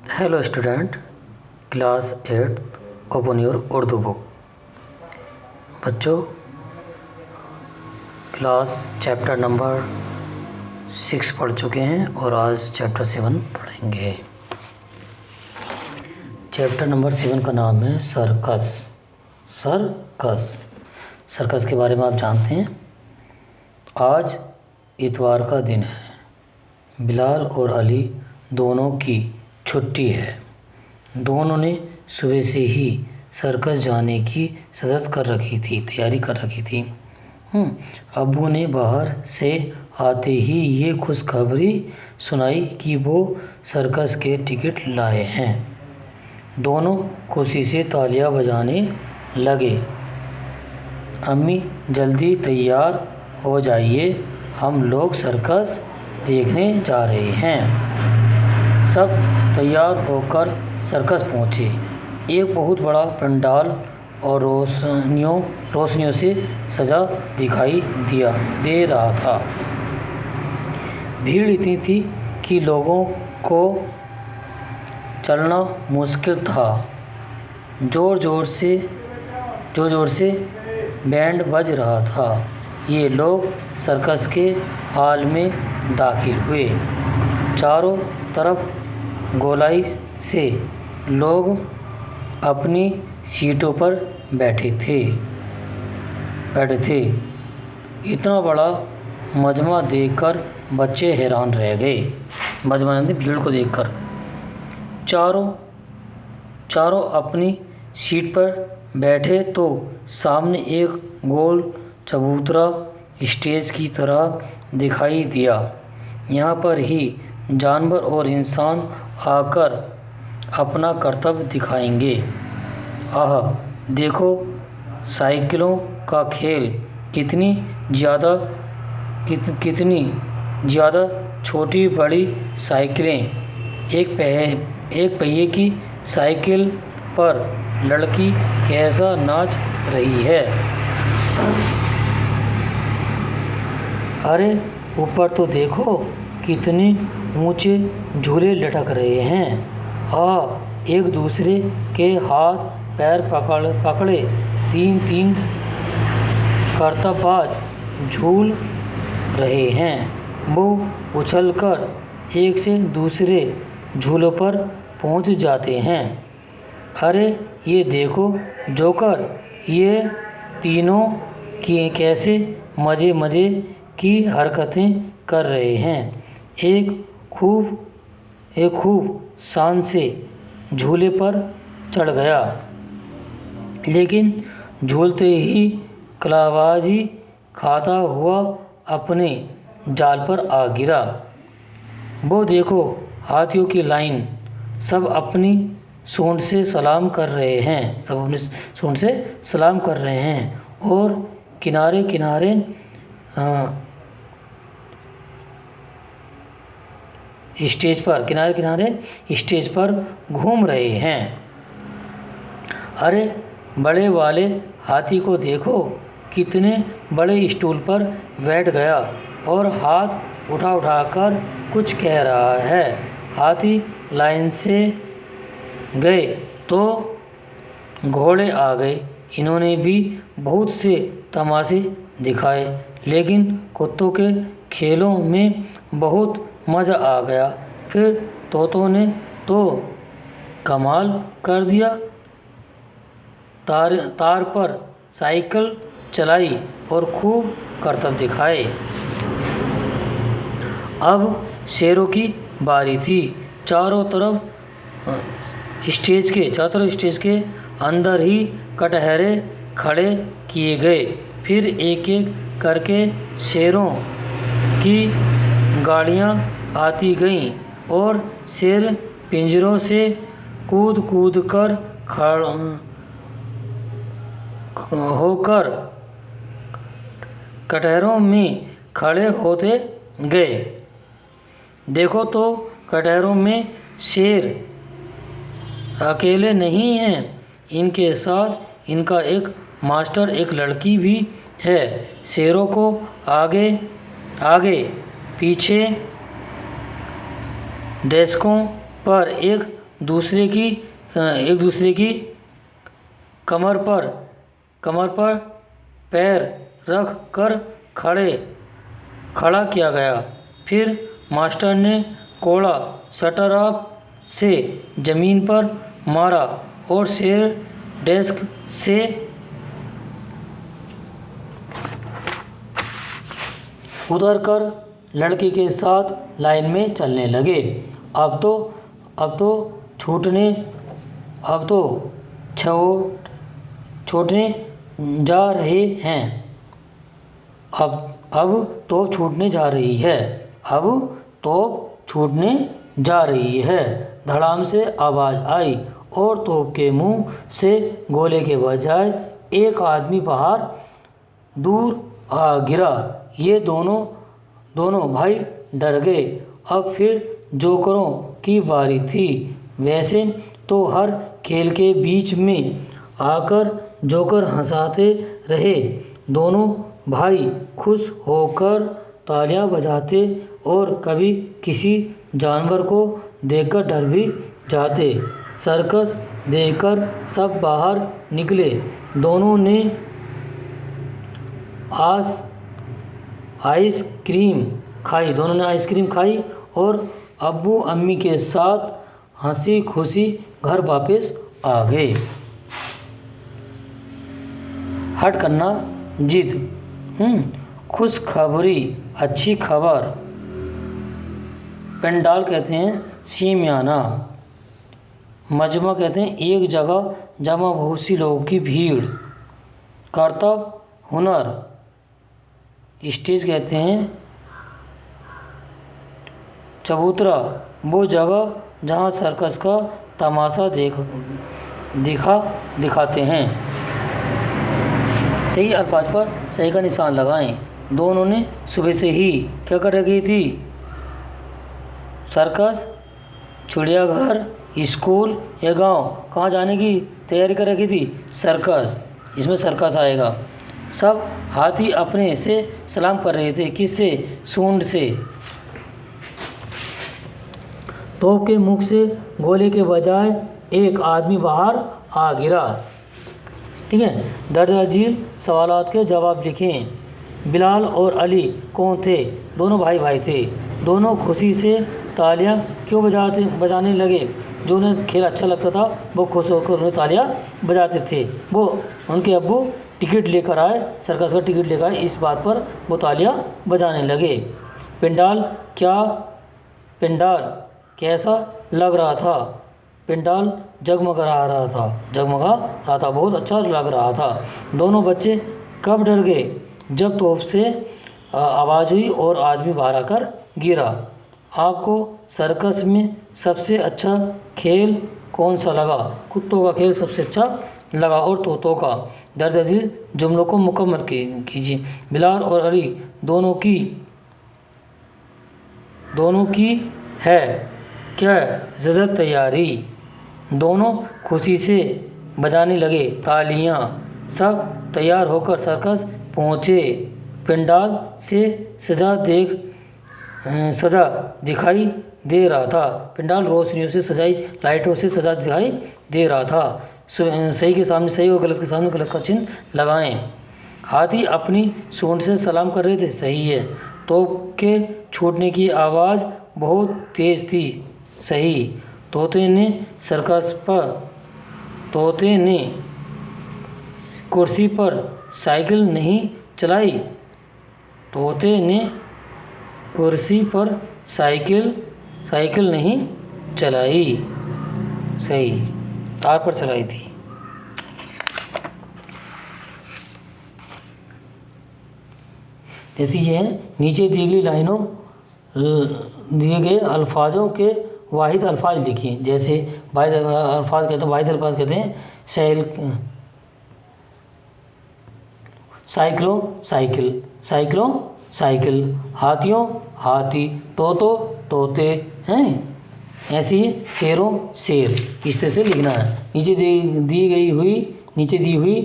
Hello student, class 8 open your Urdu book. बच्चों, class chapter number 6 पढ़ चुके हैं और आज चैप्टर 7 पढ़ेंगे। चैप्टर नंबर 7 का नाम है सर्कस। सर्कस के बारे में आप जानते हैं। आज इतवार का दिन है। बिलाल और अली दोनों की छुट्टी है। दोनों ने सुबह से ही सर्कस जाने की तैयारी कर रखी थी। अब्बू ने बाहर से आते ही ये खुशखबरी सुनाई कि वो सर्कस के टिकट लाए हैं। दोनों खुशी से तालियां बजाने लगे। अम्मी, जल्दी तैयार हो जाइए, हम लोग सर्कस देखने जा रहे हैं। सब तैयार होकर सर्कस पहुँचे। एक बहुत बड़ा पंडाल और रोशनियों से सजा दिखाई दे रहा था। भीड़ इतनी थी कि लोगों को चलना मुश्किल था। जोर जोर से बैंड बज रहा था। ये लोग सर्कस के हॉल में दाखिल हुए। चारों तरफ गोलाई से लोग अपनी सीटों पर बैठे थे। इतना बड़ा मजमा देखकर बच्चे हैरान रह गए। मजमा यानी भीड़ को देखकर। चारों अपनी सीट पर बैठे तो सामने एक गोल चबूतरा स्टेज की तरह दिखाई दिया। यहाँ पर ही जानवर और इंसान आकर अपना करतब दिखाएंगे। आह, देखो साइकिलों का खेल। कितनी ज़्यादा छोटी बड़ी साइकिलें। एक पहिए की साइकिल पर लड़की कैसा नाच रही है। अरे ऊपर तो देखो, कितने ऊंचे झूले लटक रहे हैं। एक दूसरे के हाथ पैर पकड़े तीन करतबबाज झूल रहे हैं। वो उछलकर एक से दूसरे झूलों पर पहुंच जाते हैं। अरे ये देखो जोकर, ये तीनों कैसे मज़े की हरकतें कर रहे हैं। एक खूब शान से झूले पर चढ़ गया, लेकिन झूलते ही कलाबाजी खाता हुआ अपने जाल पर आ गिरा। वो देखो हाथियों की लाइन। सब अपनी सूंड से सलाम कर रहे हैं और किनारे स्टेज पर घूम रहे हैं। अरे बड़े वाले हाथी को देखो, कितने बड़े स्टूल पर बैठ गया और हाथ उठाकर कुछ कह रहा है। हाथी लाइन से गए तो घोड़े आ गए। इन्होंने भी बहुत से तमाशे दिखाए, लेकिन कुत्तों के खेलों में बहुत मज़ा आ गया। फिर तोतों ने तो कमाल कर दिया। तार पर साइकिल चलाई और खूब करतब दिखाए। अब शेरों की बारी थी। चारों तरफ स्टेज के अंदर ही कटहरे खड़े किए गए। फिर एक एक करके शेरों की गाड़ियाँ आती गईं और शेर पिंजरों से कूद कर होकर कटहरों में खड़े होते गए। देखो तो कटहरों में शेर अकेले नहीं हैं, इनके साथ इनका एक मास्टर, एक लड़की भी है। शेरों को आगे पीछे डेस्कों पर एक एक दूसरे की कमर पर पैर रख कर खड़ा किया गया। फिर मास्टर ने कोड़ा शटर ऑफ से ज़मीन पर मारा और शेर डेस्क से उतरकर लड़के के साथ लाइन में चलने लगे। अब तो छूटने जा रहे हैं। अब तोप छूटने जा रही है। धड़ाम से आवाज़ आई और तोप के मुंह से गोले के बजाय एक आदमी बाहर दूर आ गिरा। ये दोनों भाई डर गए। अब फिर जोकरों की बारी थी। वैसे तो हर खेल के बीच में आकर जोकर हंसाते रहे। दोनों भाई खुश होकर तालियां बजाते और कभी किसी जानवर को देखकर डर भी जाते। सर्कस देखकर सब बाहर निकले। दोनों ने आइसक्रीम खाई और अब्बू अम्मी के साथ हंसी खुशी घर वापस आ गए। हट करना जिद। खुशखबरी, अच्छी खबर। पंडाल कहते हैं सीमियाना। मजमा कहते हैं एक जगह जमा बहुत सी लोगों की भीड़। करतब, हुनर। स्टेज कहते हैं चबूतरा, वो जगह जहाँ सर्कस का तमाशा दिखाते हैं। सही अल्फाज पर सही का निशान लगाएं। दोनों ने सुबह से ही क्या कर रखी थी? सर्कस, चिड़ियाघर, स्कूल या गांव, कहाँ जाने की तैयारी कर रखी थी? सर्कस। इसमें सर्कस आएगा। सब हाथी अपने से सलाम कर रहे थे। किससे? सूंड से। तोप के मुख से गोले के बजाय एक आदमी बाहर आ गिरा। ठीक है। दर्ज झील सवालात के जवाब लिखें। बिलाल और अली कौन थे? दोनों भाई थे। दोनों खुशी से तालियां क्यों बजाने लगे? जो उन्हें खेल अच्छा लगता था वो खुश होकर उन्हें तालियां बजाते थे। वो उनके अब्बू टिकट लेकर आए, सर्कस का टिकट लेकर आए, इस बात पर वो तालियां बजाने लगे। पंडाल कैसा लग रहा था? पंडाल जगमगा रहा था, बहुत अच्छा लग रहा था। दोनों बच्चे कब डर गए? जब तोप से आवाज़ हुई और आदमी बाहर आकर गिरा। आपको सर्कस में सबसे अच्छा खेल कौन सा लगा? कुत्तों का खेल सबसे अच्छा लगा और तोतों का। दर्ज झील जुमलों को मुकम्मल कीजिए। बिलाल और अली दोनों की है क्या ज़्यादा तैयारी? दोनों खुशी से बजाने लगे तालियां। सब तैयार होकर सर्कस पहुँचे। पंडाल से सजा दिखाई दे रहा था। पंडाल रोशनियों से सजाई लाइटों से सजा दिखाई दे रहा था। सही के सामने सही और गलत के सामने गलत का चिन्ह लगाएं। हाथी अपनी सूंड से सलाम कर रहे थे। सही है। तोप के छूटने की आवाज़ बहुत तेज़ थी। सही। तोते ने कुर्सी पर साइकिल नहीं चलाई। तोते ने कुर्सी पर साइकिल नहीं चलाई। सही। तार पर चलाई थी। जैसे ये नीचे दी गई लाइनों दिए गए अल्फाजों के वाहिद अल्फाज लिखिए। जैसे वाहिद अल्फाज कहते हैं साइकिल, हाथियों हाथी, तोते हैं। ऐसे ही शेर इस तरह से लिखना है। नीचे दी हुई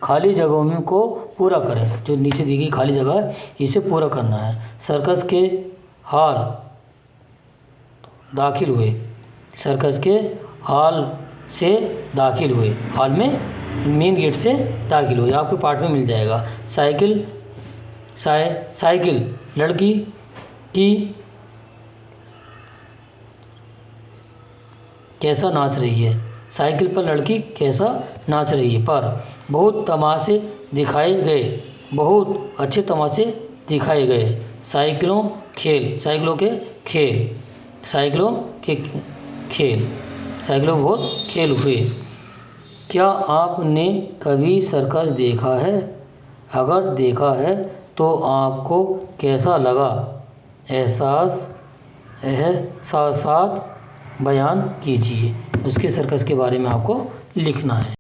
खाली जगहों में को पूरा करें। जो नीचे दी गई खाली जगह है इसे पूरा करना है। सर्कस के हाल दाखिल हुए। सर्कस के हॉल से दाखिल हुए। हॉल में मेन गेट से दाखिल हुए। आपको पाठ में मिल जाएगा। साइकिल लड़की की कैसा नाच रही है। साइकिल पर लड़की कैसा नाच रही है। पर बहुत तमाशे दिखाए गए। बहुत अच्छे तमाशे दिखाए गए। साइकिलों के बहुत खेल हुए। क्या आपने कभी सर्कस देखा है? अगर देखा है तो आपको कैसा लगा? एहसास बयान कीजिए। उसके सर्कस के बारे में आपको लिखना है।